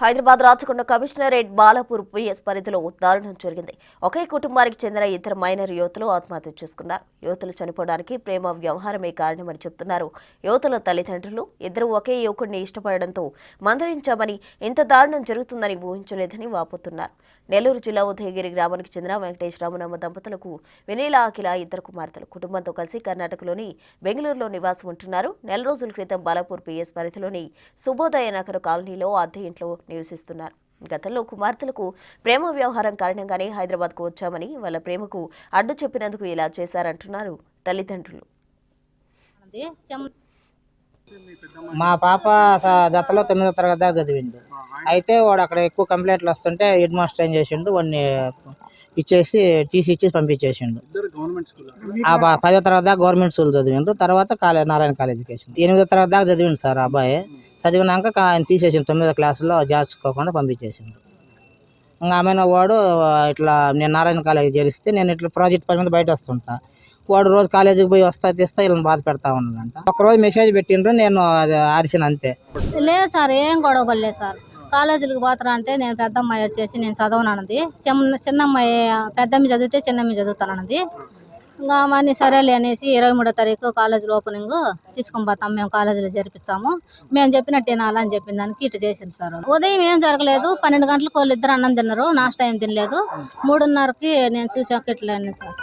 Hyderabad Rachakonda commissionerate Balapur PS పరిధిలో దారుణం జరిగింది. ఒకే కుటుంబానికి చెందిన ఇద్దరు మైనర్ యువతులు ఆత్మహత్య చేసుకున్నారు. యువతులు చనిపోవడానికి ప్రేమ వ్యవహారమే కారణమని చెబుతున్నారు యువతుల తల్లిదండ్రులు. ఇద్దరు ఒకే యువకుడిని ఇష్టపడడంతో మందలించామని, ఇంత దారుణం జరుగుతుందని ఊహించలేదని వాపోతున్నారు. నెల్లూరు జిల్లా ఉదయగిరి గ్రామానికి చెందిన వెంకటేష్ రామనమ్మ దంపతులకు వినీల అఖిల ఇద్దరు కుమార్తెలు కుటుంబంతో కలిసి కర్ణాటకలోని బెంగళూరులో నివాసం ఉంటున్నారు. నెల రోజుల క్రితం బాలాపూర్ పిఎస్ పరిధిలోని శుభోదయ నగర్ కాలనీలో అద్దె ఇంట్లో నివసిస్తున్నారు. గతంలో కుమార్తెలకు ప్రేమ వ్యవహారం కారణంగానే హైదరాబాద్కు వచ్చామని, వాళ్ళ ప్రేమకు అడ్డు చెప్పినందుకు ఇలా చేశారంటున్నారు తల్లిదండ్రులు. మా పాప జతలో 9వ తరగతి దాకా చదివింది. అయితే వాడు అక్కడ ఎక్కువ కంప్లైంట్లు వస్తుంటే హెడ్ మాస్టర్ ఏం చేసిండు, వాడిని ఇచ్చేసి టీసీ ఇచ్చేసి పంపించేసిండు. 10వ తరగతి దాకా గవర్నమెంట్ స్కూల్ చదివిండు. తర్వాత నారాయణ కాలేజీకి వేసిండు. 8వ తరగతి దాకా చదివిండు సార్ అబ్బాయి. చదివినాక ఆయన తీసేసిండు. 9వ క్లాసులో చేర్చుకోకుండా పంపించేసిండు. ఇంకా ఆమెను వాడు ఇట్లా నేను నారాయణ కాలేజీ చేరిస్తే నేను ఇట్లా ప్రాజెక్ట్ పని మీద బయట వస్తుంటా. వాడు రోజు కాలేజీకి పోయి వస్తా తీస్తా వీళ్ళని బాధ పెడతా ఉన్నాడంట. ఒకరోజు మెసేజ్ పెట్టిండ్రు, నేను అది ఆరిసిన అంతే. లేదు సార్, ఏం గొడవ పడలేదు సార్. కాలేజీలకు పోతారా అంటే నేను పెద్దమ్మాయి వచ్చేసి నేను చదవనన్నది, చిన్నమ్మాయి పెద్దమ్మ చదివితే చిన్నమ్మ చదువుతానన్నది. ఇంకా అవన్నీ సరేలే అనేసి 23వ తారీఖు కాలేజీలో ఓపెనింగ్ తీసుకొని పోతాం, మేము కాలేజీలో చేర్పిస్తాము, మేము చెప్పినట్టు వినాలని చెప్పిన దానికి ఇటు చేసింది సార్. ఉదయం ఏం జరగలేదు. 12 గంటలకు వాళ్ళు ఇద్దరు అన్నం తిన్నారు, నాష్టా ఏం తినలేదు. 3:30కి నేను చూసాక ఇట్లా సార్.